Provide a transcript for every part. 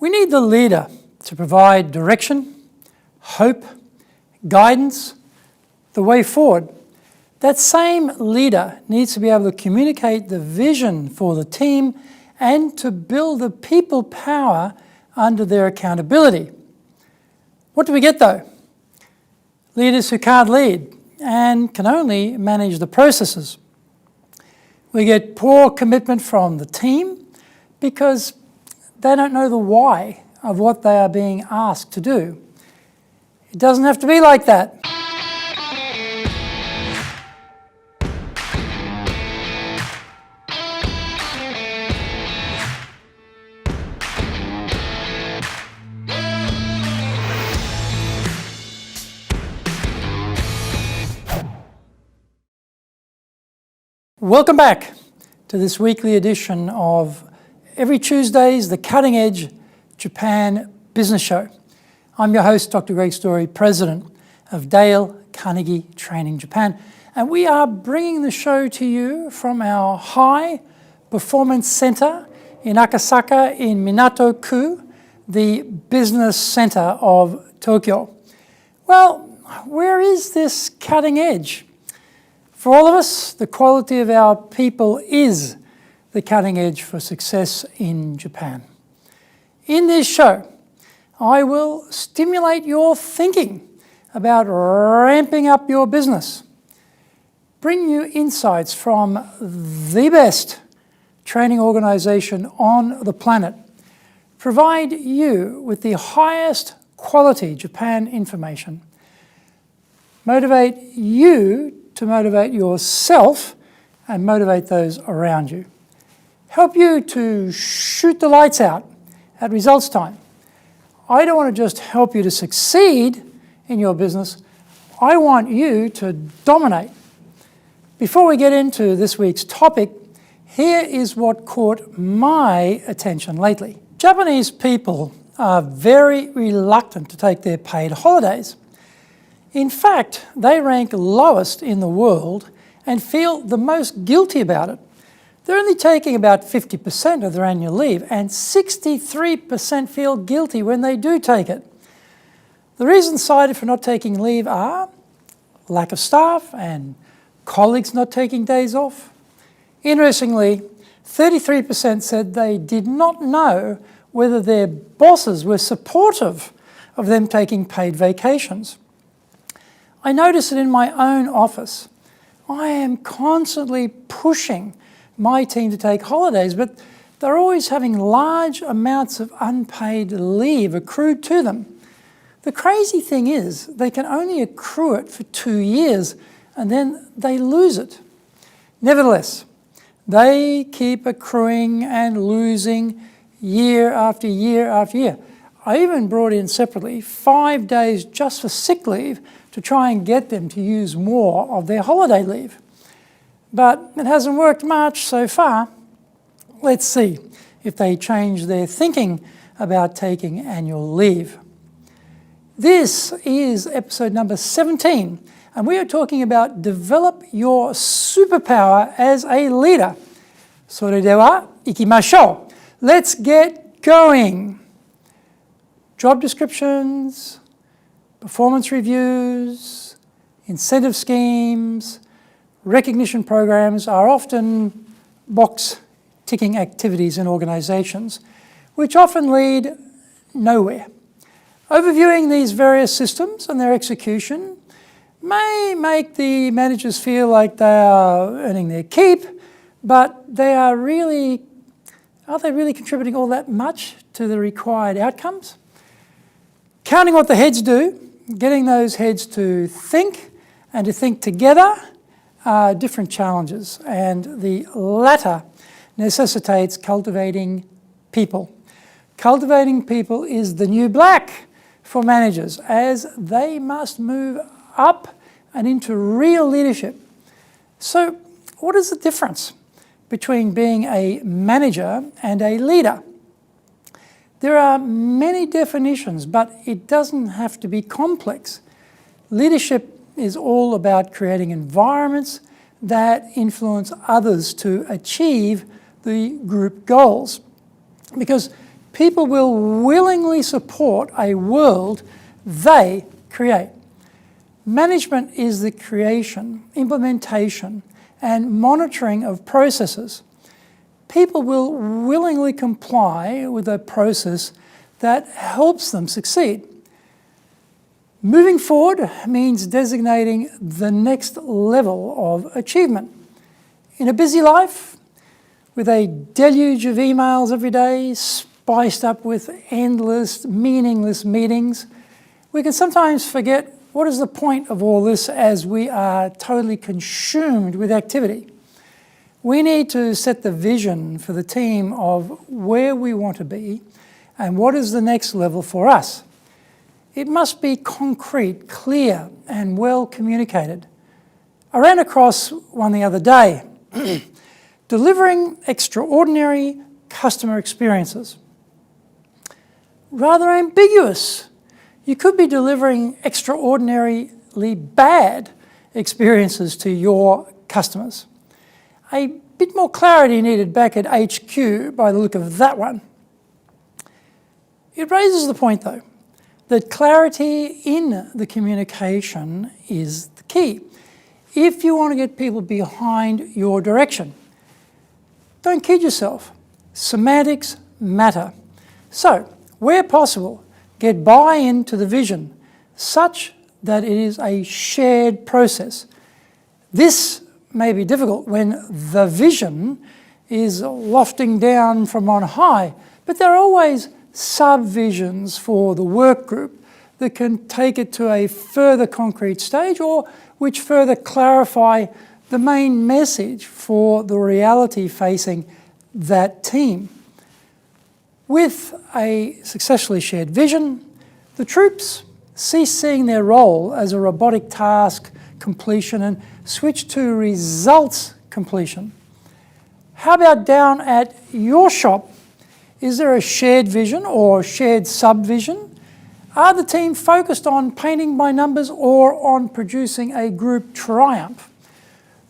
We need the leader to provide direction, hope, guidance, the way forward. That same leader needs to be able to communicate the vision for the team and to build the people power under their accountability. What do we get though? Leaders who can't lead and can only manage the processes. We get poor commitment from the team because they don't know the why of what they are being asked to do. It doesn't have to be like that. Welcome back to this weekly edition of every Tuesday's The Cutting Edge Japan Business Show. I'm your host, Dr. Greg Story, President of Dale Carnegie Training Japan, and we are bringing the show to you from our High Performance Center in Akasaka in Minato-ku, the business center of Tokyo. Well, where is this cutting edge? For all of us, the quality of our people is the cutting edge for success in Japan. In this show, I will stimulate your thinking about ramping up your business, bring you insights from the best training organization on the planet, provide you with the highest quality Japan information, motivate you to motivate yourself and motivate those around you. Help you to shoot the lights out at results time. I don't want to just help you to succeed in your business. I want you to dominate. Before we get into this week's topic, here is what caught my attention lately. Japanese people are very reluctant to take their paid holidays. In fact, they rank lowest in the world and feel the most guilty about it. They're only taking about 50% of their annual leave, and 63% feel guilty when they do take it. The reasons cited for not taking leave are lack of staff and colleagues not taking days off. Interestingly, 33% said they did not know whether their bosses were supportive of them taking paid vacations. I notice it in my own office. I am constantly pushing my team to take holidays, but they're always having large amounts of unpaid leave accrued to them. The crazy thing is they can only accrue it for 2 years and then they lose it. Nevertheless, they keep accruing and losing year after year after year. I even brought in separately 5 days just for sick leave to try and get them to use more of their holiday leave. But it hasn't worked much so far. Let's see if they change their thinking about taking annual leave. This is episode number 17, and we are talking about develop your superpower as a leader. それでは行きましょう. Let's get going. Job descriptions, performance reviews, incentive schemes, recognition programs are often box-ticking activities in organizations, which often lead nowhere. Overviewing these various systems and their execution may make the managers feel like they are earning their keep, but are they really contributing all that much to the required outcomes? Counting what the heads do, getting those heads to think and to think together are different challenges, and the latter necessitates cultivating people. Cultivating people is the new black for managers, as they must move up and into real leadership. So what is the difference between being a manager and a leader? There are many definitions, but it doesn't have to be complex. Leadership is all about creating environments that influence others to achieve the group goals. Because people will willingly support a world they create. Management is the creation, implementation, and monitoring of processes. People will willingly comply with a process that helps them succeed. Moving forward means designating the next level of achievement. In a busy life, with a deluge of emails every day, spiced up with endless, meaningless meetings, we can sometimes forget what is the point of all this as we are totally consumed with activity. We need to set the vision for the team of where we want to be and what is the next level for us. It must be concrete, clear, and well communicated. I ran across one the other day, delivering extraordinary customer experiences. Rather ambiguous. You could be delivering extraordinarily bad experiences to your customers. A bit more clarity needed back at HQ by the look of that one. It raises the point, though, that clarity in the communication is the key if you want to get people behind your direction. Don't kid yourself. Semantics matter. So, where possible, get buy-in to the vision such that it is a shared process. This may be difficult when the vision is lofting down from on high, but there are always sub-visions for the work group that can take it to a further concrete stage or which further clarify the main message for the reality facing that team. With a successfully shared vision, the troops cease seeing their role as a robotic task completion and switch to results completion. How about down at your shop? Is there a shared vision or shared sub-vision? Are the team focused on painting by numbers or on producing a group triumph?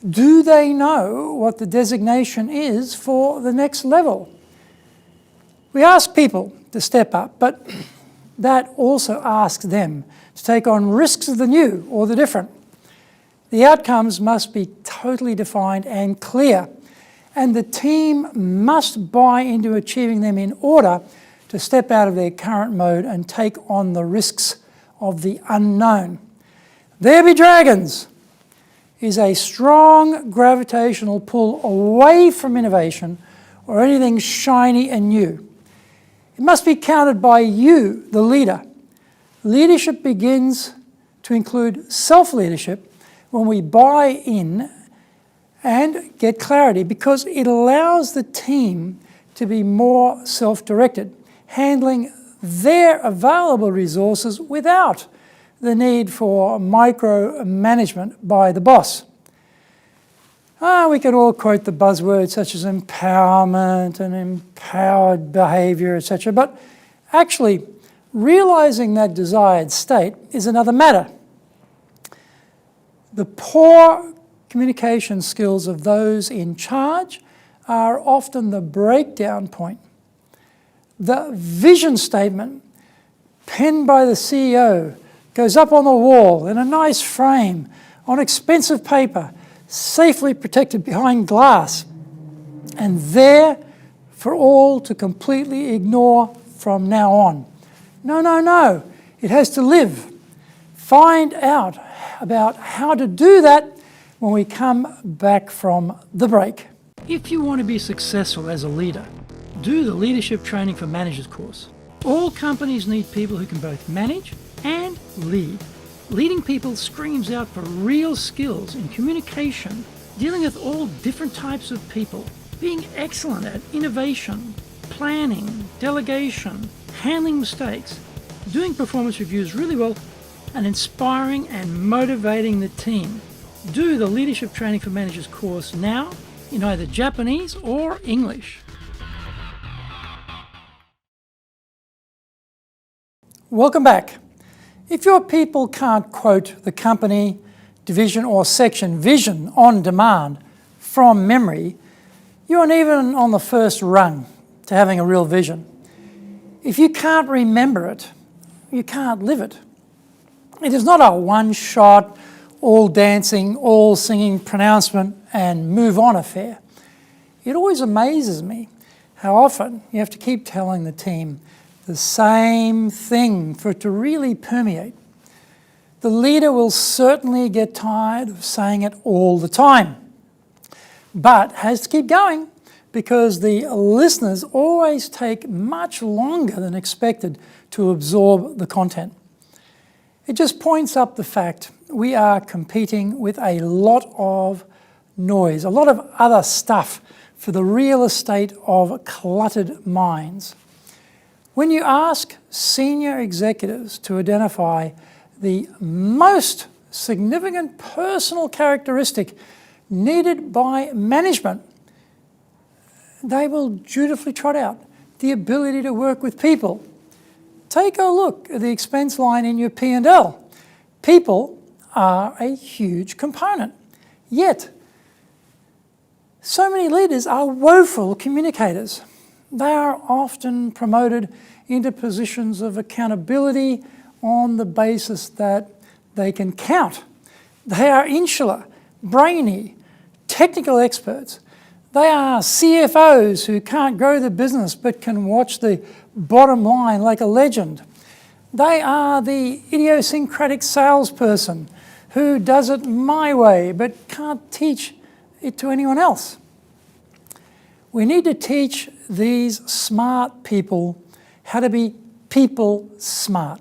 Do they know what the designation is for the next level? We ask people to step up, but that also asks them to take on risks of the new or the different. The outcomes must be totally defined and clear, and the team must buy into achieving them in order to step out of their current mode and take on the risks of the unknown. There be dragons is a strong gravitational pull away from innovation or anything shiny and new. It must be countered by you, the leader. Leadership begins to include self-leadership when we buy in and get clarity because it allows the team to be more self-directed, handling their available resources without the need for micromanagement by the boss. We can all quote the buzzwords such as empowerment and empowered behaviour, etc. But actually, realising that desired state is another matter. The poor communication skills of those in charge are often the breakdown point. The vision statement penned by the CEO goes up on the wall in a nice frame on expensive paper, safely protected behind glass, and there for all to completely ignore from now on. No, it has to live. Find out about how to do that when we come back from the break. If you want to be successful as a leader, do the Leadership Training for Managers course. All companies need people who can both manage and lead. Leading people screams out for real skills in communication, dealing with all different types of people, being excellent at innovation, planning, delegation, handling mistakes, doing performance reviews really well, and inspiring and motivating the team. Do the Leadership Training for Managers course now in either Japanese or English. Welcome back. If your people can't quote the company, division or section vision on demand from memory, you aren't even on the first rung to having a real vision. If you can't remember it, you can't live it. It is not a one-shot, all dancing, all singing pronouncement and move on affair. It always amazes me how often you have to keep telling the team the same thing for it to really permeate. The leader will certainly get tired of saying it all the time, but has to keep going because the listeners always take much longer than expected to absorb the content. It just points up the fact we are competing with a lot of noise, a lot of other stuff for the real estate of cluttered minds. When you ask senior executives to identify the most significant personal characteristic needed by management, they will dutifully trot out the ability to work with people. Take a look at the expense line in your P&L. People are a huge component. Yet, so many leaders are woeful communicators. They are often promoted into positions of accountability on the basis that they can count. They are insular, brainy, technical experts. They are CFOs who can't grow the business but can watch the bottom line like a legend. They are the idiosyncratic salesperson who does it my way but can't teach it to anyone else. We need to teach these smart people how to be people smart.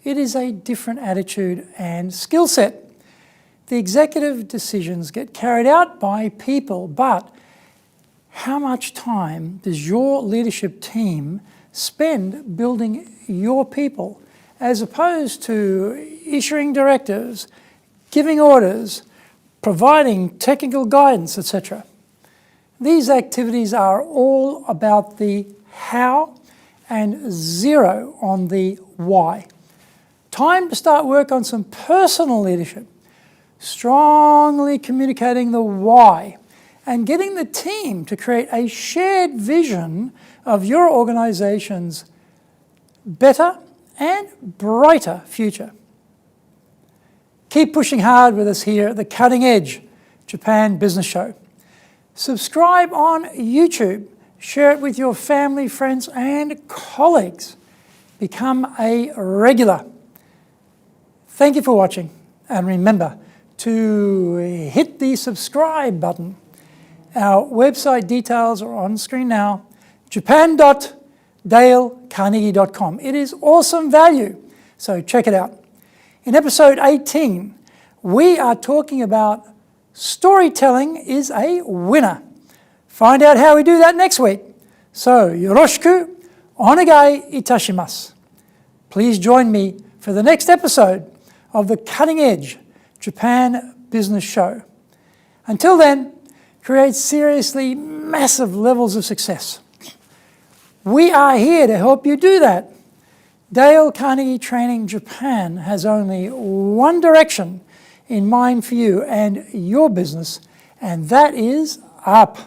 It is a different attitude and skill set. The executive decisions get carried out by people, but how much time does your leadership team spend building your people as opposed to issuing directives, giving orders, providing technical guidance, etc.? These activities are all about the how and zero on the why. Time to start work on some personal leadership, strongly communicating the why and getting the team to create a shared vision of your organization's better and brighter future. Keep pushing hard with us here at the Cutting Edge Japan Business Show. Subscribe on YouTube. Share it with your family, friends, and colleagues. Become a regular. Thank you for watching, and remember to hit the subscribe button. Our website details are on screen now, japan.dalecarnegie.com. It is awesome value, so check it out. In episode 18, we are talking about storytelling is a winner. Find out how we do that next week. So, yoroshiku onegai itashimasu. Please join me for the next episode of the Cutting Edge Japan Business Show. Until then, create seriously massive levels of success. We are here to help you do that. Dale Carnegie Training Japan has only one direction in mind for you and your business, and that is up.